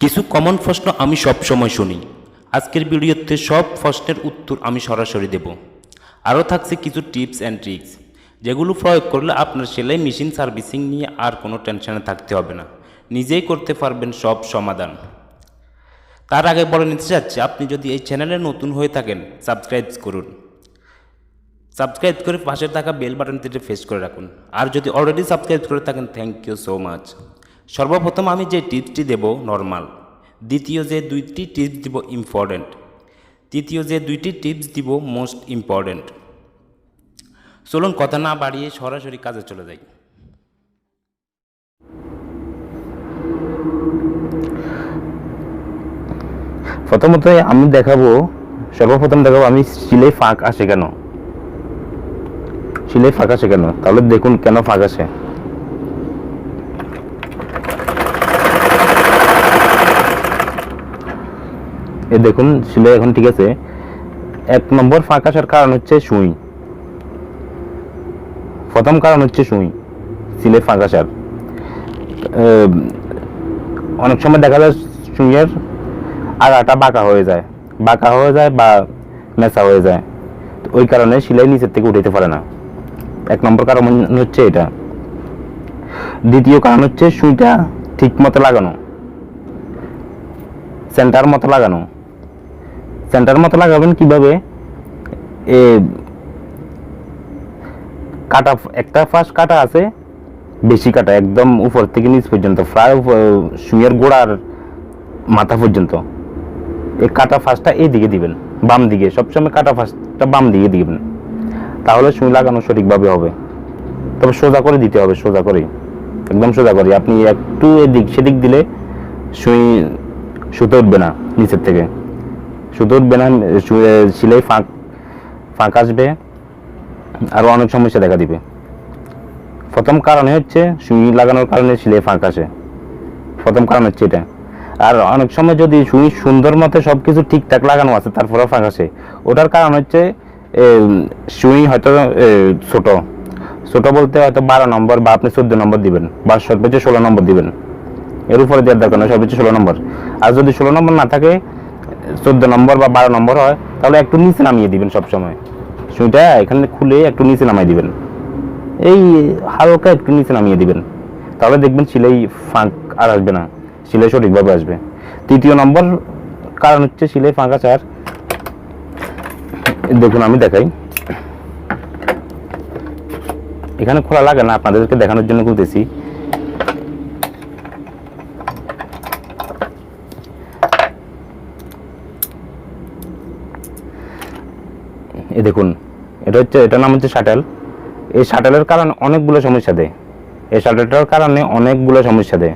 কিছু কমন প্রশ্ন আমি সব সময় শুনি। আজকের ভিডিওতে সব প্রশ্নের উত্তর আমি সরাসরি দেব। আরও থাকছে কিছু টিপস অ্যান্ড ট্রিক্স, যেগুলো প্রয়োগ করলে আপনার সেলাই মেশিন সার্ভিসিং নিয়ে আর কোনো টেনশনে থাকতে হবে না, নিজেই করতে পারবেন সব সমাধান। তার আগে বলে নিতে চাচ্ছি, আপনি যদি এই চ্যানেলে নতুন হয়ে থাকেন সাবস্ক্রাইব করুন। সাবস্ক্রাইব করে পাশে থাকা বেল বাটনটিতে প্রেস করে রাখুন। আর যদি অলরেডি সাবস্ক্রাইব করে থাকেন, থ্যাংক ইউ সো মাচ। সর্বপ্রথম আমি যে টিপসটি দেব নর্মাল, দ্বিতীয় যে দুইটি টিপস দিব ইম্পর্ট্যান্ট, তৃতীয় যে দুইটি টিপস দিব মোস্ট ইম্পর্ট্যান্ট। চলুন কথা না বাড়িয়ে সরাসরি কাজে চলে যাই। প্রথমত সর্বপ্রথম দেখাবো আমি সিলাই ফাঁক আসে কেন। তাহলে দেখুন কেন ফাঁক আসে। এ দেখুন সিলাই এখন ঠিক আছে। 1 নম্বর ফাঁক আসার কারণ হচ্ছে সুই। প্রথম কারণ হচ্ছে সুই, সিলাই ফাঁক আসার। অনেক সময় দেখা যায় সুইয়ের আগাটা বাঁকা হয়ে যায় বা মেসা হয়ে যায়, ওই কারণে সেলাই নিচের থেকে উঠাইতে পারে না। 1 নম্বর কারণ হচ্ছে এটা। দ্বিতীয় কারণ হচ্ছে সুইটা ঠিক মতো লাগানো, সেন্টার মতো লাগাবেন কিভাবে? কাটা একটা ফাঁস কাটা আছে, বেশি কাটা একদম উপর থেকে নিচ পর্যন্ত, প্রায় সুইয়ের গোড়ার মাথা পর্যন্ত। এই কাটা ফাঁসটা এই দিকে দিবেন, বাম দিকে। সবসময় কাটা ফাঁসটা বাম দিকে দিবেন, তাহলে সুই লাগানো সঠিকভাবে হবে। তবে সোজা করে দিতে হবে, একদম সোজা করে। আপনি একটু এদিক সেদিক দিলে সুতো উঠবে না, নিচের থেকে সুতো উঠবে না, সিলাই ফাঁক আসবে, আরো অনেক সমস্যা দেখা দিবে। প্রথম কারণে হচ্ছে সুই লাগানোর কারণে সিলাই ফাঁক আসে, প্রথম কারণ হচ্ছে এটা। আর অনেক সময় যদি সুই সুন্দর মতো সবকিছু ঠিকঠাক লাগানো আছে তারপরেও ফাঁক আসে, ওটার কারণ হচ্ছে সুই হয়তো ছোট বলতে হয়তো 12 নম্বর বা আপনি 14 নম্বর দিবেন, বা সর্বোচ্চ 16 নম্বর দিবেন। এর উপরে দেওয়ার দরকার নয়, সর্বোচ্চ 16 নম্বর। আর যদি 16 নম্বর না থাকে, 14 নম্বর বা 12 নম্বর হয়, তাহলে একটু নিচে নামিয়ে দিবেন। সবসময় সুইটা এখানে খুলে একটু নিচে নামিয়ে দিবেন, এই হালকা একটু নিচে নামিয়ে দিবেন, তাহলে দেখবেন সিলাই ফাঁক আর আসবে না, সিলাই সঠিকভাবে আসবে। তৃতীয় নম্বর কারণ হচ্ছে সিলাই ফাঁক আসার, দেখুন আমি দেখাই। এখানে খোলা লাগে না, আপনাদেরকে দেখানোর জন্য খুলতেছি। এই দেখুন, এটার নাম হচ্ছে শাটেল। এই শাটেলের কারণে অনেকগুলো সমস্যা দেয়।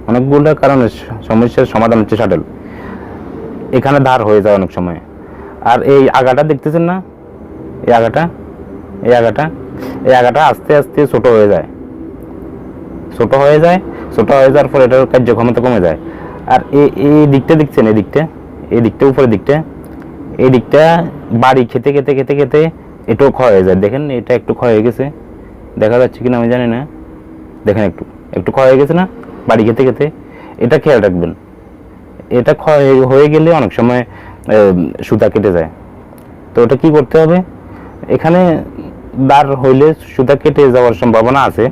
অনেকগুলো কারণে সমস্যার সমাধান হচ্ছে শাটেল। এখানে ধার হয়ে যায় অনেক সময়। আর এই আগাটা দেখতেছেন না, এই আগাটা আস্তে আস্তে ছোট হয়ে যাওয়ার পর এটার কার্যক্ষমতা কমে যায়। আর এই দিকটা দেখছেন, এই দিকটা উপরের দিকটা, এই দিকটা বাড়ি খেতে এটাও ক্ষয় হয়ে যায়। দেখেন এটা একটু ক্ষয় হয়ে গেছে, দেখা যাচ্ছে কিনা আমি জানি না। দেখেন একটু ক্ষয় হয়ে গেছে না বাড়ি খেতে। এটা খেয়াল রাখবেন। এটা ক্ষয় হয়ে গেলে অনেক সময় সুতা কেটে যায়। তো ওটা কি করতে হবে? এখানে দাঁড় হইলে সুতা কেটে যাওয়ার সম্ভাবনা আছে,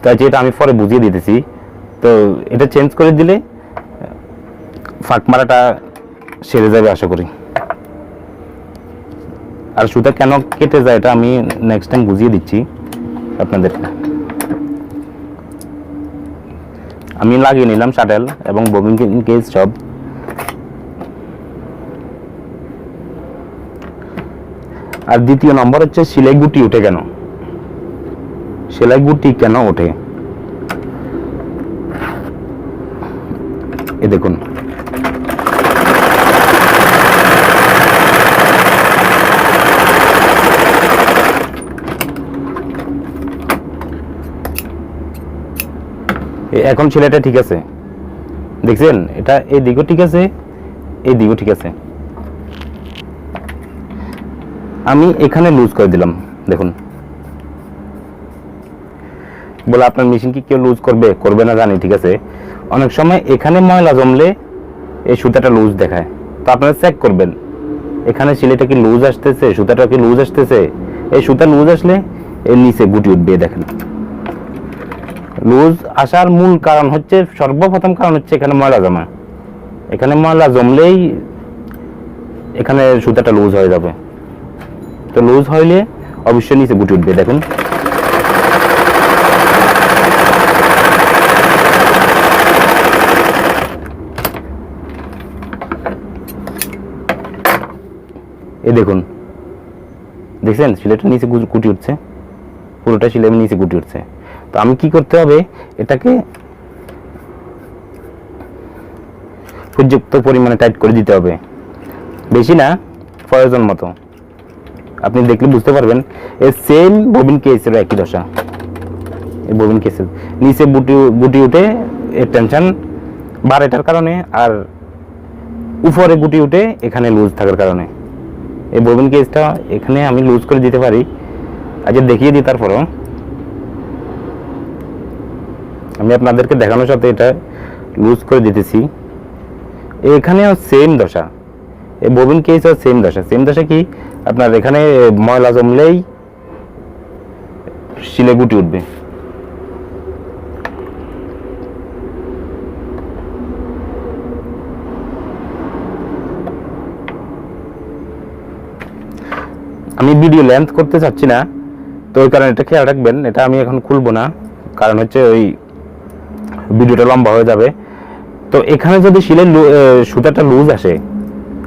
তাই এটা আমি পরে বুঝিয়ে দিতেছি। তো এটা চেঞ্জ করে দিলে ফাঁক মারাটা সেরে যাবে আশা করি। আর সুতা কেন কেটে যায় এটা আমি নেক্সট টাইম বুঝিয়ে দিচ্ছি আপনাদেরকে। আমি লাগিয়ে নিলাম শাটেল এবং ববিন কেজ সব। আর দ্বিতীয় নম্বর হচ্ছে সেলাই গুটি ওঠে কেন। এই দেখুন, এখন সেলাইটা ঠিক আছে, দেখছেন? এটা এই দিকও ঠিক আছে, এই দিকও ঠিক আছে। আমি এখানে লুজ করে দিলাম, দেখুন বলে আপনার মেশিন কি কেউ লুজ করবে না জানি, ঠিক আছে। অনেক সময় এখানে ময়লা জমলে এই সুতাটা লুজ দেখায়, তো আপনারা চেক করবেন এখানে সিলাইটা কি লুজ আসতেছে, সুতাটা কি লুজ আসতেছে। এই সুতা লুজ আসলে এর নিচে গুটি উঠবে, দেখেন। লুজ আসার মূল কারণ হচ্ছে, সর্বপ্রথম কারণ হচ্ছে এখানে ময়লা জমা। এখানে ময়লা জমলেই এখানে সুতাটা লুজ হয়ে যাবে। তো লুজ হইলে অবশ্যই নিচে গুটি উঠবে, দেখুন। এই দেখুন, দেখছেন সিলাইটা নিচে গুটি উঠছে, পুরোটা সিলাই নিচে গুটি উঠছে। তো আমি কি করতে হবে, এটাকে পর্যাপ্ত পরিমাণে টাইট করে দিতে হবে, বেশি না, প্রয়োজন মতো। আপনি দেখলে বুঝতে পারবেন এই সেম ববিন কেসের একই দশা। এই ববিন কেসের নিচে গুটি উঠে এর টেনশন বাড়াটার কারণে, আর উপরে গুটি উঠে এখানে লুজ থাকার কারণে। এই ববিন কেসটা এখানে আমি লুজ করে দিতে পারি, আজ দেখিয়ে দিই। তারপরও আমি আপনাদেরকে দেখানোর সাথে এটা লুজ করে দিতেছি। এখানেও সেম দশা, এই ববিন কেসও সেম দশা। সেম দশা কি, আপনার এখানে ময়লা জমলেই শিলে গুটি উঠবে। আমি ভিডিও লেন্থ করতে চাচ্ছি না, তো ওই কারণে এটা খেয়াল রাখবেন। এটা আমি এখন খুলবো না, কারণ হচ্ছে ওই ভিডিওটা লম্বা হয়ে যাবে। তো এখানে যদি শিলের সুতাটা লুজ আসে,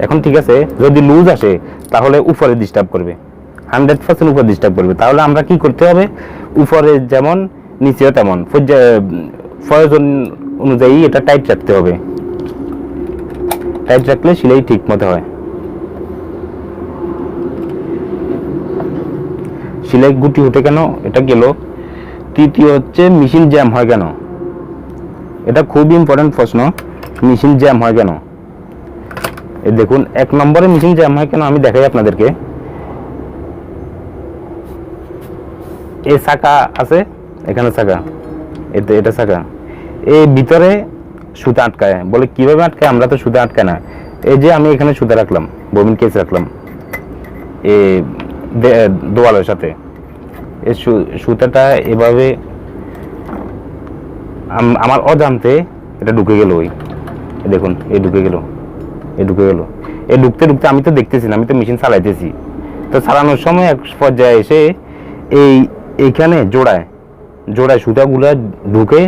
এখন ঠিক আছে, যদি লুজ আসে তাহলে উপরে ডিস্টার্ব করবে, 100% উপরে ডিস্টার্ব করবে। তাহলে আমরা কি করতে হবে, উপরে যেমন নিচেও তেমন প্রয়োজন অনুযায়ী এটা টাইট রাখতে হবে। টাইট রাখলে সিলাই ঠিক মতো হয়। সিলাই গুটি উঠে কেন, এটা গেল। তৃতীয় হচ্ছে মেশিন জ্যাম হয় কেন। এটা খুব ইম্পর্টেন্ট প্রশ্ন, মেশিন জ্যাম হয় কেন। এই দেখুন, 1 নম্বরে মেশিন জ্যাম হয় কেন আমি দেখাই আপনাদেরকে। এই চাকা আছে, এখানে চাকা, এটা চাকা, এই ভিতরে সুতা আটকায়। বলে কিভাবে আটকায়, আমরা তো সুতা আটকায় না। এই যে আমি এখানে সুতা রাখলাম, ববিন কেস রাখলাম এই দোয়ালের সাথে, এই সুতাটা এভাবে আমার অজান্তে এটা ঢুকে গেল। ওই দেখুন, এই ঢুকে গেল, এই ঢুকতে ঢুকতে আমি তো দেখতেছি না, আমি তো মেশিন চালাইতেছি। তো চালানোর সময় এক পর্যায়ে এসে এইখানে জোড়ায় সুতাগুলা ঢুকে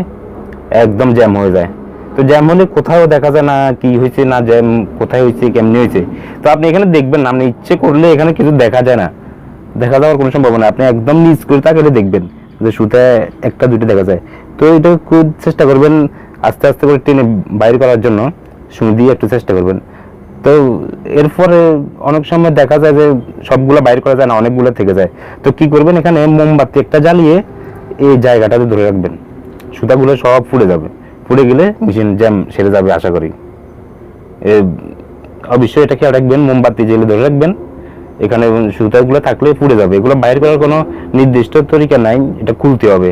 একদম জ্যাম হয়ে যায়। তো জ্যাম হলে কোথাও দেখা যায় না কি হয়েছে, না জ্যাম কোথায় হয়েছে, কেমনি হয়েছে। তো আপনি এখানে দেখবেন না, আপনি ইচ্ছে করলে এখানে কিছু দেখা যায় না, দেখা যাওয়ার কোনো সম্ভাবনা। আপনি একদম নিচ করে তাকালে দেখবেন যে সুতায় 1-2টা দেখা যায়। তো এটা খুব চেষ্টা করবেন আস্তে আস্তে করে টেনে বাইর করার জন্য, সুই দিয়ে একটু চেষ্টা করবেন। তো এরপরে অনেক সময় দেখা যায় যে সবগুলো বাইর করা যায় না, অনেকগুলো থেকে যায়। তো কি করবেন, এখানে মোমবাতি একটা জ্বালিয়ে এই জায়গাটাতে ধরে রাখবেন, সুতাগুলো সব পুড়ে যাবে। পুড়ে গেলে মেশিন জ্যাম সেরে যাবে আশা করি। অবশ্যই এটা খেয়াল রাখবেন, মোমবাতি জ্বেলে ধরে রাখবেন। এখানে সুতাগুলো থাকলে পুড়ে যাবে। এগুলো বাইর করার কোনো নির্দিষ্ট তরিকা নাই, এটা খুলতে হবে,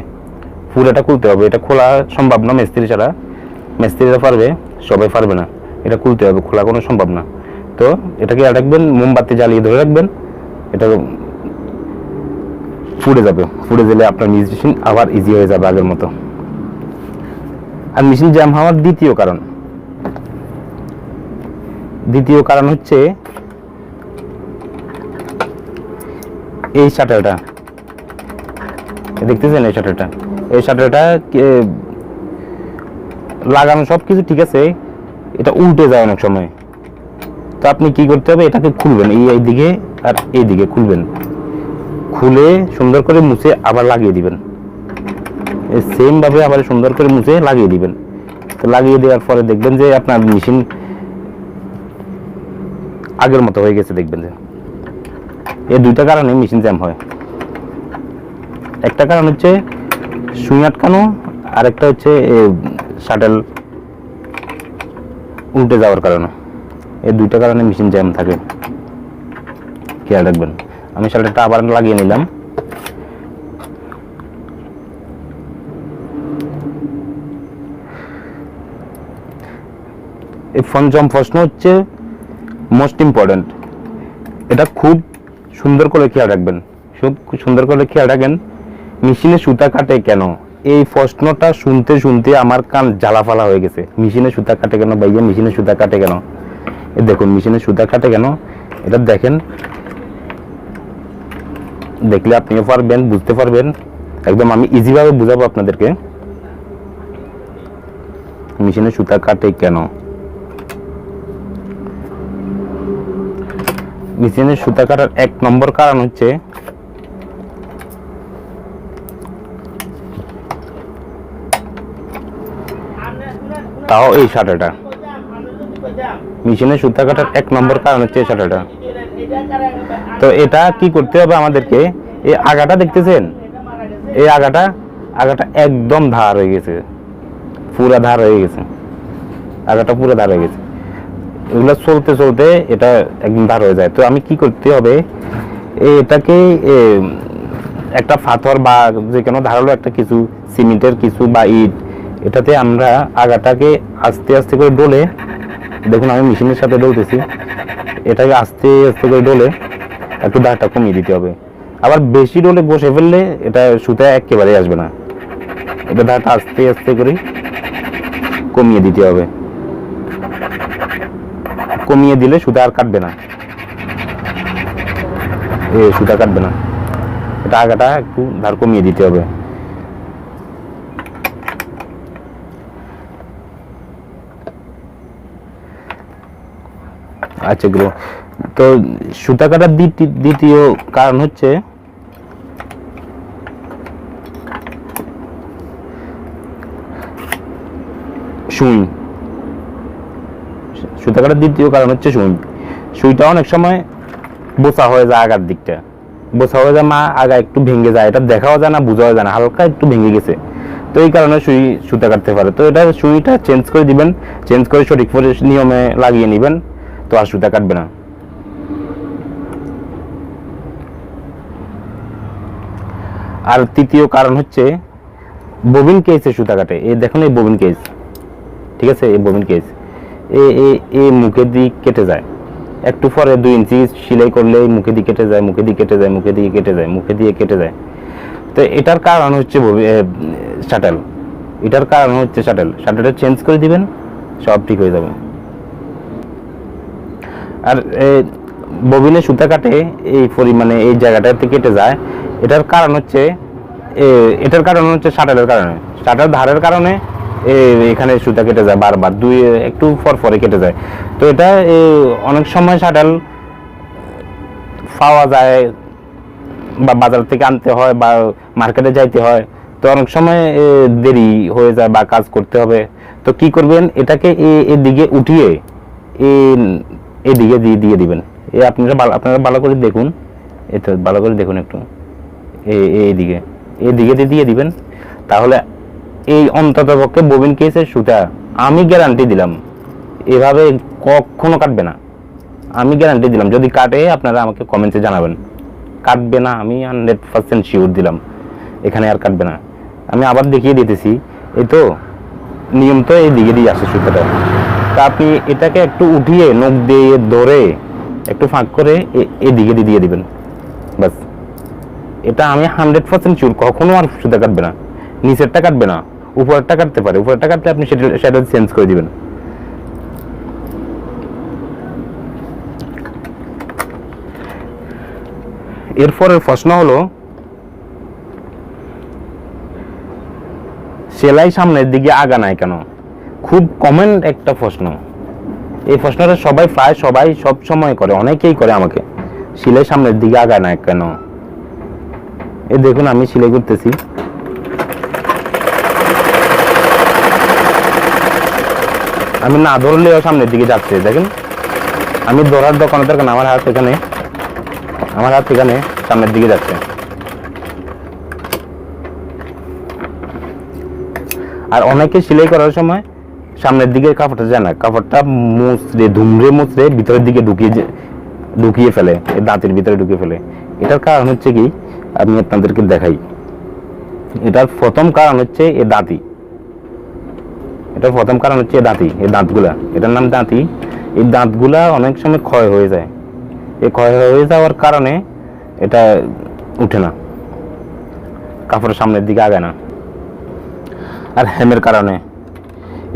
পুরোটা খুলতে হবে। এটা খোলা সম্ভব না মিস্ত্রি ছাড়া, মিস্ত্রিরা পারবে, সবাই পারবে না। এটা খুলতে হবে, খোলা কোনো সম্ভব না। তো এটা খেয়াল রাখবেন, মোমবাতি জ্বালিয়ে ধরে রাখবেন, এটা পুড়ে যাবে। পুড়ে গেলে আপনার মেশিন আবার ইজি হয়ে যাবে আগের মতো। আর মেশিন জ্যাম হওয়ার দ্বিতীয় কারণ হচ্ছে এই শাটারটা দেখতেছেন, এই শাটারটা লাগানো সবকিছু ঠিক আছে, এটা উল্টে যায় অনেক সময়। তো আপনি কি করতে হবে, এটাকে খুলবেন, এই দিকে আর এই দিকে খুলবেন, খুলে সুন্দর করে মুছে আবার লাগিয়ে দিবেন। এই সেম ভাবে আবার সুন্দর করে মুছে লাগিয়ে দিবেন। তো লাগিয়ে দেওয়ার পরে দেখবেন যে আপনার মেশিন আগের মতো হয়ে গেছে। দেখবেন যে এই 2টা কারণে মেশিন জ্যাম হয়। একটা কারণ হচ্ছে সুই আটকানো, আর একটা হচ্ছে শাটল উল্টে যাওয়ার কারণে। এই 2টা কারণে মেশিন জ্যাম থাকে, খেয়াল রাখবেন। আমি শাটলটা আবার লাগিয়ে নিলাম। এই পঞ্চম প্রশ্ন হচ্ছে মোস্ট ইম্পর্ট্যান্ট, এটা খুব সুন্দর করে খেয়াল রাখবেন, খুব সুন্দর করে খেয়াল রাখেন। মেশিনে সুতা কাটে কেন? এই প্রশ্নটা শুনতে শুনতে আমার কান জ্বালাফালা হয়ে গেছে। মেশিনে সুতা কাটে কেন ভাইয়া, মেশিনে সুতা কাটে কেন? দেখুন মেশিনে সুতা কাটে কেন, এটা দেখেন, দেখলে আপনিও পারবেন, বুঝতে পারবেন। একদম আমি ইজিভাবে বুঝাবো আপনাদেরকে মেশিনে সুতা কাটে কেন। মেশিনে সুতা কাটার 1 নম্বর কারণ হচ্ছে তাও এই শাটারটা। মেশিনে সুতা কাটার 1 নম্বর কারণ হচ্ছে এই শাটারটা। তো এটা কি করতে হবে আমাদেরকে, এই আগাটা দেখতেছেন, এই আগাটা একদম ধার হয়ে গেছে, পুরা ধার হয়ে গেছে, আগাটা পুরো ধার হয়ে গেছে। এগুলো চলতে চলতে এটা একদম ধার হয়ে যায়। তো আমি কি করতে হবে, এটাকে একটা পাথর বা যে কোনো ধারালো একটা কিছু সিমেন্টের কিছু বা ইট, এটাতে আমরা আগাটাকে আস্তে আস্তে করে ডলে, দেখুন আমি মেশিনের সাথে ডলতেছি, এটাকে আস্তে আস্তে করে ডলে একটু ধারটা কমিয়ে দিতে হবে। আবার বেশি ডলে বসে ফেললে এটা সুতা একেবারেই আসবে না, এটা ধারটা আস্তে আস্তে করে কমিয়ে দিতে হবে। কমিয়ে দিলে সুতা আর কাটবে না, সুতা কাটবে না, এটা আগাটা একটু ধার কমিয়ে দিতে হবে। আচ্ছা গুলো তো সুতা কাটার দ্বিতীয় কারণ হচ্ছে সুই। সুতা কাটার দ্বিতীয় কারণ হচ্ছে সুই। সুইটা অনেক সময় বোচা হয়ে যায়, আগার দিকটা বোচা হয়ে যায়, আগা একটু ভেঙে যায়, এটা দেখাও যায় না, বোঝাও যায় না, হালকা একটু ভেঙে গেছে। তো এই কারণে সুতা কাটতে পারে। তো এটা সুইটা চেঞ্জ করে দিবেন, চেঞ্জ করে সঠিক নিয়মে লাগিয়ে নেবেন, তো আর সুতা কাটবে না। আর তৃতীয় কারণ হচ্ছে ববিন কেসে সুতা কাটে। এই দেখুন এই ববিন কেস, ঠিক আছে, এই ববিন কেস এই মুখের দিক কেটে যায়, একটু পরে 2 ইঞ্চি সেলাই করলে মুখে দিয়ে কেটে যায়, মুখে দিয়ে কেটে যায়, মুখে দিয়ে কেটে যায়, মুখে দিয়ে কেটে যায়। তো এটার কারণ হচ্ছে শাটল, এটার কারণ হচ্ছে শাটলটা চেঞ্জ করে দিবেন, সব ঠিক হয়ে যাবে। আর ববিনে সুতা কাটে এই পরিমাণে এই জায়গাটাতে কেটে যায়, এটার কারণ হচ্ছে শাটলের কারণে, শাটল ধারের কারণে এখানে সুতা কেটে যায় বারবার, একটু পরে কেটে যায়। তো এটা অনেক সময় শাটল পাওয়া যায় বা বাজার থেকে আনতে হয় বা মার্কেটে যাইতে হয়, তো অনেক সময় দেরি হয়ে যায় বা কাজ করতে হবে। তো কি করবেন, এটাকে এদিকে উঠিয়ে এদিকে দিয়ে দিবেন। আপনারা ভালো করে দেখুন, এটা ভালো করে দেখুন একটু, এদিকে দিয়ে দিবেন। তাহলে এই অন্তত পক্ষে ববিন কেসের সুতা আমি গ্যারান্টি দিলাম এভাবে কখনো কাটবে না, আমি গ্যারান্টি দিলাম। যদি কাটে আপনারা আমাকে কমেন্টে জানাবেন, কাটবে না আমি 100% শিওর দিলাম, এখানে আর কাটবে না। আমি আবার দেখিয়ে দিতেছি, এই তো নিয়ম তো এইদিকে দিয়ে আসে সুতাটা। তা আপনি এটাকে একটু উঠিয়ে নখ দিয়ে ধরে একটু ফাঁক করে এদিকে দিয়ে দিবেন, বাস। এটা আমি 100% শিওর, কখনো আর সুতা কাটবে না, নিচেরটা কাটবে না, উপরেরটা কাটতে পারে, উপরেরটা কাটলে আপনি সেটা চেঞ্জ করে দিবেন। এরপরের প্রশ্ন হলো সেলাই সামনের দিকে আগানায় কেন? খুব কমন একটা প্রশ্ন। এই প্রশ্নটা প্রায় সবাই সব সময় করে, অনেকেই করে আমাকে, সেলাই সামনের দিকে আগানায় কেন? এই দেখুন আমি সেলাই করতেছি, আমি না ধরলেও সামনের দিকে যাচ্ছে, দেখেন আমি ধরার দোকানে দরকার, আমার হাত এখানে সামনের দিকে যাচ্ছে। আর অনেকে সেলাই করার সময় সামনের দিকে কাপড়টা যায় না, কাপড়টা মুচড়ে ভিতরের দিকে ঢুকিয়ে ফেলে, দাঁতের ভিতরে ঢুকিয়ে ফেলে। এটার কারণ হচ্ছে কি, আমি আপনাদেরকে দেখাই। এটার প্রথম কারণ হচ্ছে দাঁতি, এটা প্রথম কারণ হচ্ছে দাঁতি, এই দাঁতগুলা, এটার নাম দাঁতি। এই দাঁতগুলা অনেক সময় ক্ষয় হয়ে যায়। এই ক্ষয় হয়ে যাওয়ার কারণে এটা উঠে না, কাপড়ের সামনের দিকে আগায় না। আর হেমের কারণে,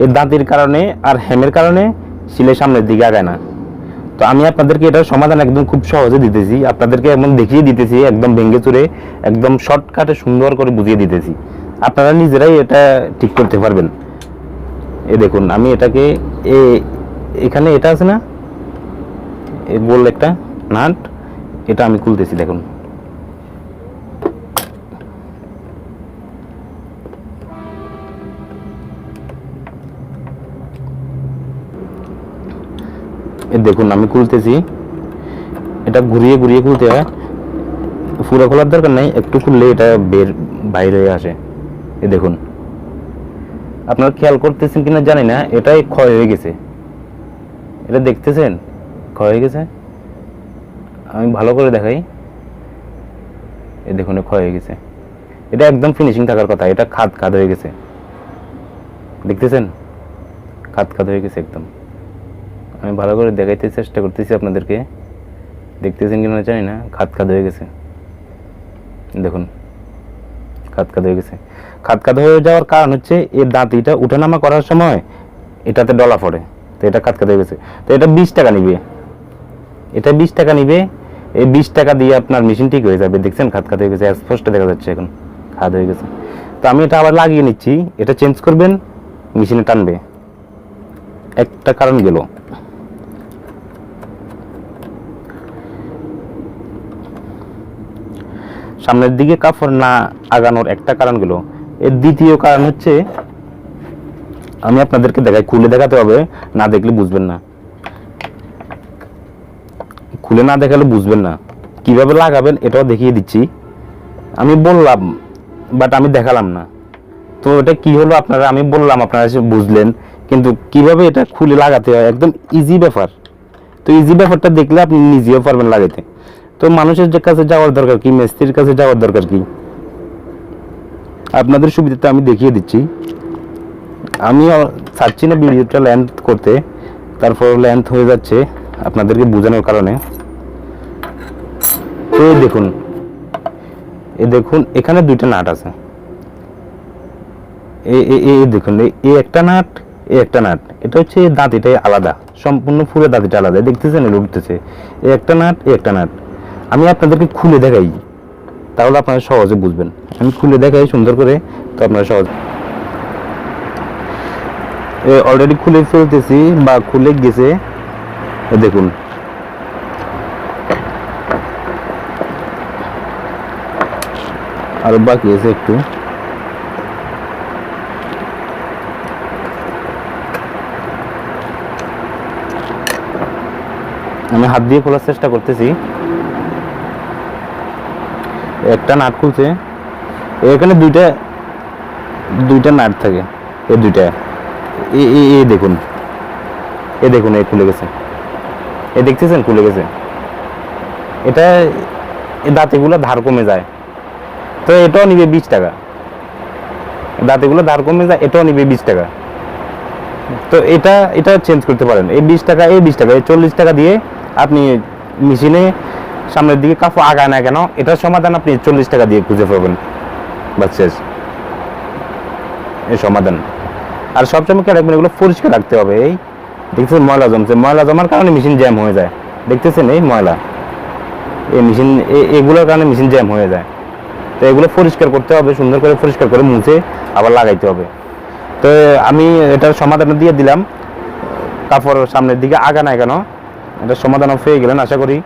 এই দাঁতির কারণে আর হেমের কারণে সিলাই সামনের দিকে আগায় না। তো আমি আপনাদেরকে এটার সমাধান একদম খুব সহজে দিতেছি, আপনাদেরকে একদম দেখিয়ে দিতেছি, একদম ভেঙে চুরে একদম শর্টকাটে সুন্দর করে বুঝিয়ে দিতেছি। আপনারা নিজেরাই এটা ঠিক করতে পারবেন। এই দেখুন, আমি এটাকে এখানে এটা আছে না, এই গোল একটা নাট, এটা আমি খুলতেছি। দেখুন, দেখুন আমি খুলতেছি। এটা ঘুরিয়ে ঘুরিয়ে খুলতে হয়, পুরো খোলার দরকার নেই, একটু খুললে এটা বাইরে হয়ে আসে। এই দেখুন, আপনারা খেয়াল করতেছেন কিনা জানি না, এটাই ক্ষয় হয়ে গেছে। এটা দেখতেছেন ক্ষয় হয়ে গেছে, আমি ভালো করে দেখাই। এই দেখুন ক্ষয় হয়ে গেছে, এটা একদম ফিনিশিং থাকার কথা, এটা খাদ খাদ হয়ে গেছে। দেখতেছেন খাদ খাদ হয়ে গেছে একদম। আমি ভালো করে দেখাইতে চেষ্টা করতেছি আপনাদেরকে, দেখতেছেন কিনা জানি না, খাদ খাদ হয়ে গেছে। দেখুন খাদ খাদ হয়ে গেছে। খাদ খাদ হয়ে যাওয়ার কারণ হচ্ছে এর দাঁতিটা উঠানামা করার সময় এটাতে ডলা পড়ে, তো এটা খাদ খাদ হয়ে গেছে। তো এটা 20 টাকা নিবে, এটা 20 টাকা নিবে। এই 20 টাকা দিয়ে আপনার মেশিন ঠিক হয়ে যাবে। দেখছেন খাদ খাদ হয়ে গেছে, স্পষ্ট দেখা যাচ্ছে এখন খাদ হয়ে গেছে। তো আমি এটা আবার লাগিয়ে নিচ্ছি, এটা চেঞ্জ করবেন, মেশিনে টানবে। একটা কারণ গেল, সামনের দিকে কাপড় না আগানোর একটা কারণ গেল। এর দ্বিতীয় কারণ হচ্ছে, আমি আপনাদেরকে দেখাই, খুলে দেখাতে হবে, না দেখলে বুঝবেন না। খুলে না দেখালে বুঝবেন না, কিভাবে লাগাবেন এটাও দেখিয়ে দিচ্ছি। আমি বললাম বাট আমি দেখালাম না, তো এটা কি হলো আপনারা, আমি বললাম আপনারা এসে বুঝলেন, কিন্তু কিভাবে এটা খুলে লাগাতে হয় একদম ইজি ব্যাপার। তো ইজি ব্যাপারটা দেখলে আপনি নিজেও পারবেন লাগাইতে। তো মানুষের কাছে যাওয়ার দরকার কি, মিস্ত্রির কাছে যাওয়ার দরকার কি, আপনাদের সুবিধাতে আমি দেখিয়ে দিচ্ছি। আমি চাচ্ছি না ভিডিওটা লেন্থ করতে, তারপর লেন্থ হয়ে যাচ্ছে আপনাদেরকে বোঝানোর কারণে। তো দেখুন, এই দেখুন এখানে দুইটা নাট আছে, এই দেখুন এই একটা নাট, এই একটা নাট, এটা হচ্ছে দাঁতিটাই আলাদা, সম্পূর্ণ পুরো দাঁতিটা আলাদা। দেখতেছেন উঠতেছে, এই একটা নাট, এই একটা নাট। আমি আপনাদেরকে খুলে দেখাই, তাহলে আপনারা সহজে বুঝবেন। আমি খুলে দেখাই সুন্দর করে, তো আপনারা সহজ অলরেডি খুলে ফেলতেছি বা খুলে গেছে। দেখুন আরো বাকি আছে একটু। আমি হাত দিয়ে খোলার চেষ্টা করতেছি। একটা নাট খুলছে, এখানে দুইটা নাট থাকে, এই দুইটা এই দেখুন, এই দেখুন এই খুলে গেছে, এই দেখতেছেন খুলে গেছে। এটা দাঁতিগুলো ধার কমে যায়, তো এটাও নিবে 20 টাকা। দাঁতিগুলো ধার কমে যায়, এটাও নিবে 20 টাকা। তো এটা চেঞ্জ করতে পারেন, এই 20 টাকা, এই 20 টাকা, এই 40 টাকা দিয়ে আপনি মেশিনে সামনের দিকে কাপড় আগায় না কেন, এটার সমাধান আপনি 40 টাকা দিয়ে খুঁজে পাবেন, বাস শেষ এই সমাধান। আর সবসময় খেয়াল রাখবেন, এগুলো পরিষ্কার রাখতে হবে। এই দেখতেছেন ময়লা জমছে, ময়লা জমার কারণে মেশিন জ্যাম হয়ে যায়। দেখতেছেন এই ময়লা, এই মেশিন এগুলোর কারণে মেশিন জ্যাম হয়ে যায়। তো এগুলো পরিষ্কার করতে হবে, সুন্দর করে পরিষ্কার করে মুছে আবার লাগাইতে হবে। তো আমি এটার সমাধান দিয়ে দিলাম, কাপড় সামনের দিকে আগা নাই কেন, এটার সমাধান পেয়ে গেলেন আশা করি।